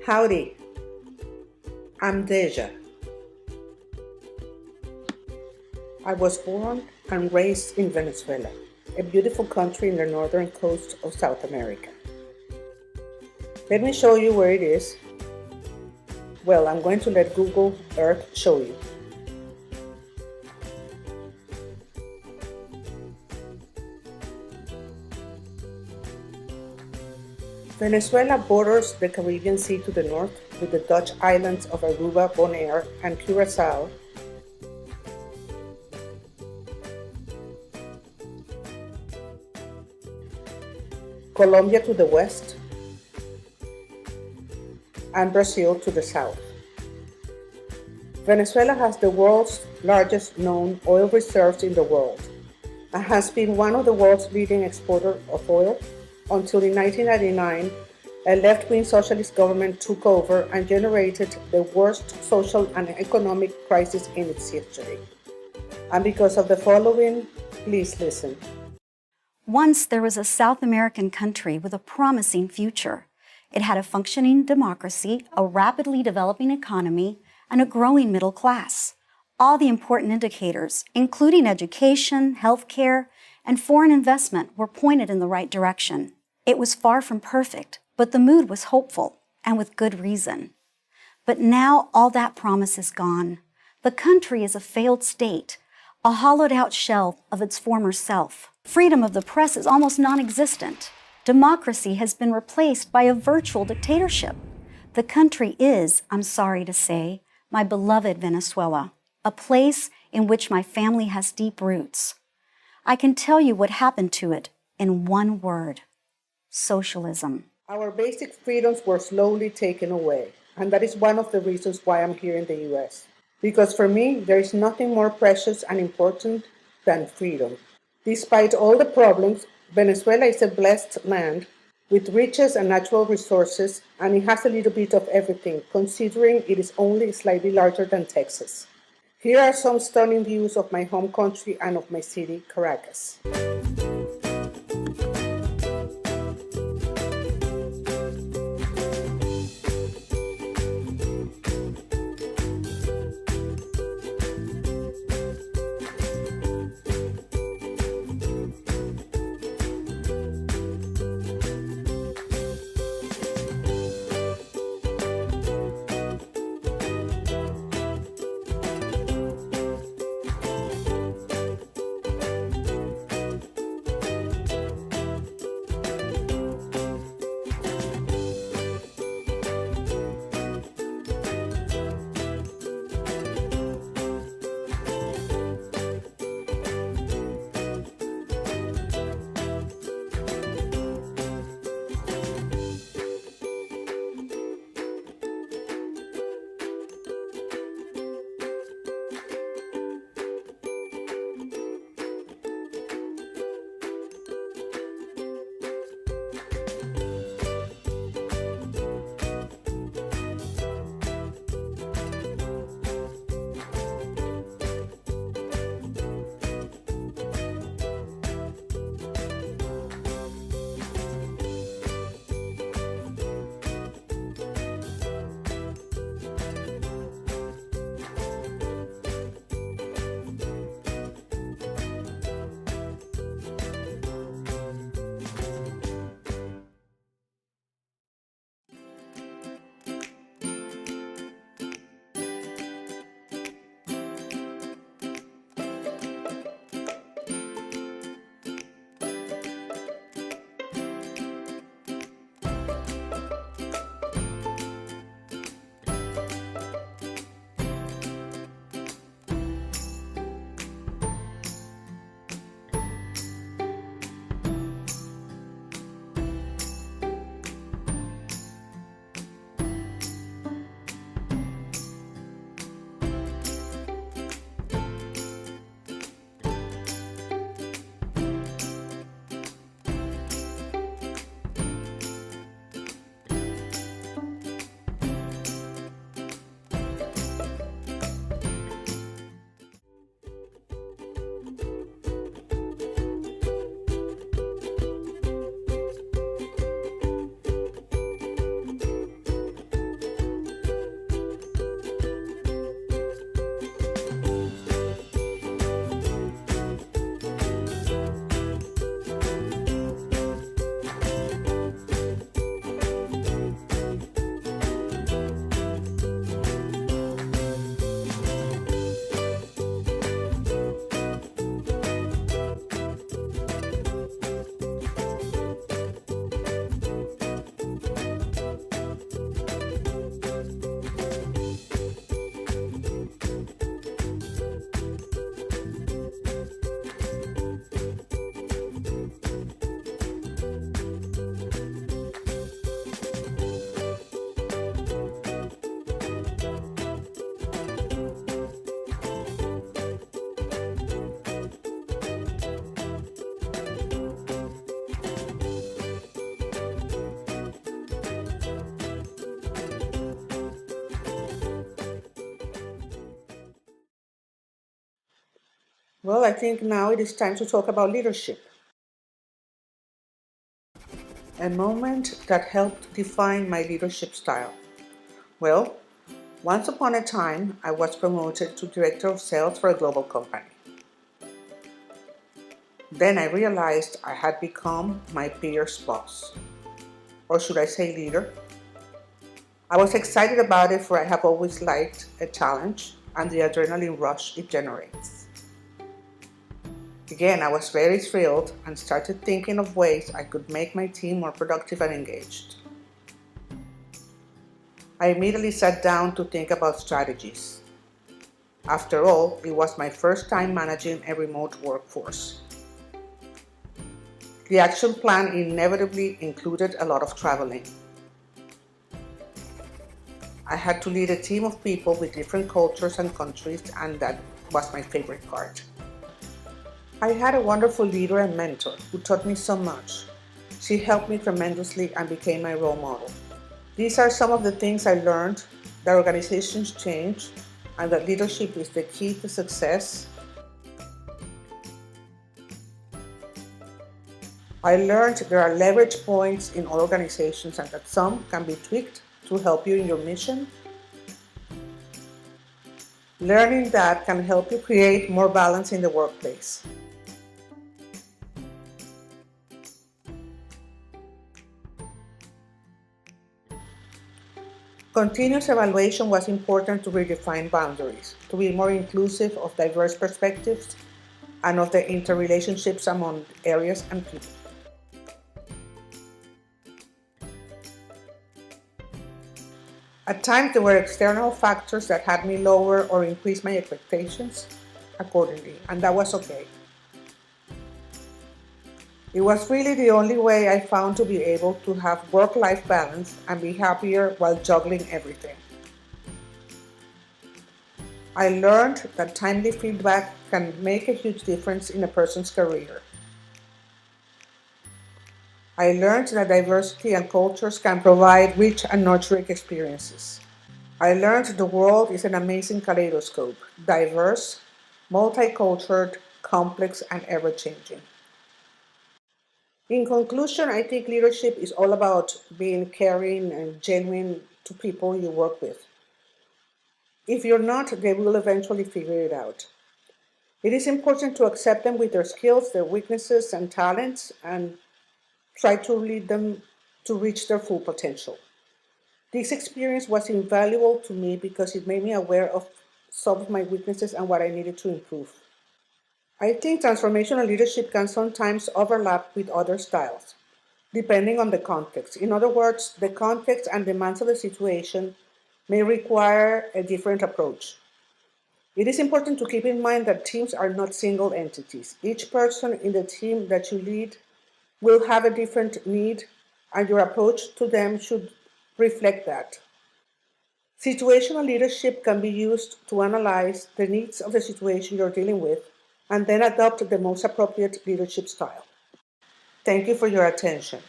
Howdy, I'm Deja. I was born and raised in Venezuela, a beautiful country in the northern coast of South America. Let me show you where it is. Well, I'm going to let Google Earth show you. Venezuela borders the Caribbean Sea to the north with the Dutch islands of Aruba, Bonaire, and Curacao, Colombia to the west, and Brazil to the south. Venezuela has the world's largest known oil reserves in the world and has been one of the world's leading exporters of oil until in 1999, a left-wing socialist government took over and generated the worst social and economic crisis in its history. And because of the following, please listen. Once there was a South American country with a promising future. It had a functioning democracy, a rapidly developing economy, and a growing middle class. All the important indicators, including education, healthcare, and foreign investment, were pointed in the right direction. It was far from perfect, but the mood was hopeful, and with good reason. But now all that promise is gone. The country is a failed state, a hollowed-out shell of its former self. Freedom of the press is almost non-existent. Democracy has been replaced by a virtual dictatorship. The country is, I'm sorry to say, my beloved Venezuela, a place in which my family has deep roots. I can tell you what happened to it in one word: socialism. Our basic freedoms were slowly taken away, and that is one of the reasons why I'm here in the US. Because for me, there is nothing more precious and important than freedom. Despite all the problems, Venezuela is a blessed land with riches and natural resources, and it has a little bit of everything, considering it is only slightly larger than Texas. Here are some stunning views of my home country and of my city, Caracas. Well, I think now it is time to talk about leadership, a moment that helped define my leadership style. Well, once upon a time, I was promoted to director of sales for a global company. Then I realized I had become my peer's boss, or should I say leader? I was excited about it, for I have always liked a challenge and the adrenaline rush it generates. Again, I was very thrilled and started thinking of ways I could make my team more productive and engaged. I immediately sat down to think about strategies. After all, it was my first time managing a remote workforce. The action plan inevitably included a lot of traveling. I had to lead a team of people with different cultures and countries, and that was my favorite part. I had a wonderful leader and mentor who taught me so much. She helped me tremendously and became my role model. These are some of the things I learned: that organizations change and that leadership is the key to success. I learned there are leverage points in all organizations and that some can be tweaked to help you in your mission. Learning that can help you create more balance in the workplace. Continuous evaluation was important to redefine boundaries, to be more inclusive of diverse perspectives and of the interrelationships among areas and people. At times, there were external factors that had me lower or increase my expectations accordingly, and that was okay. It was really the only way I found to be able to have work-life balance and be happier while juggling everything. I learned that timely feedback can make a huge difference in a person's career. I learned that diversity and cultures can provide rich and nurturing experiences. I learned the world is an amazing kaleidoscope, diverse, multicultural, complex, and ever-changing. In conclusion, I think leadership is all about being caring and genuine to people you work with. If you're not, they will eventually figure it out. It is important to accept them with their skills, their weaknesses, and talents, and try to lead them to reach their full potential. This experience was invaluable to me because it made me aware of some of my weaknesses and what I needed to improve. I think transformational leadership can sometimes overlap with other styles, depending on the context. In other words, the context and demands of the situation may require a different approach. It is important to keep in mind that teams are not single entities. Each person in the team that you lead will have a different need, and your approach to them should reflect that. Situational leadership can be used to analyze the needs of the situation you're dealing with and then adopt the most appropriate leadership style. Thank you for your attention.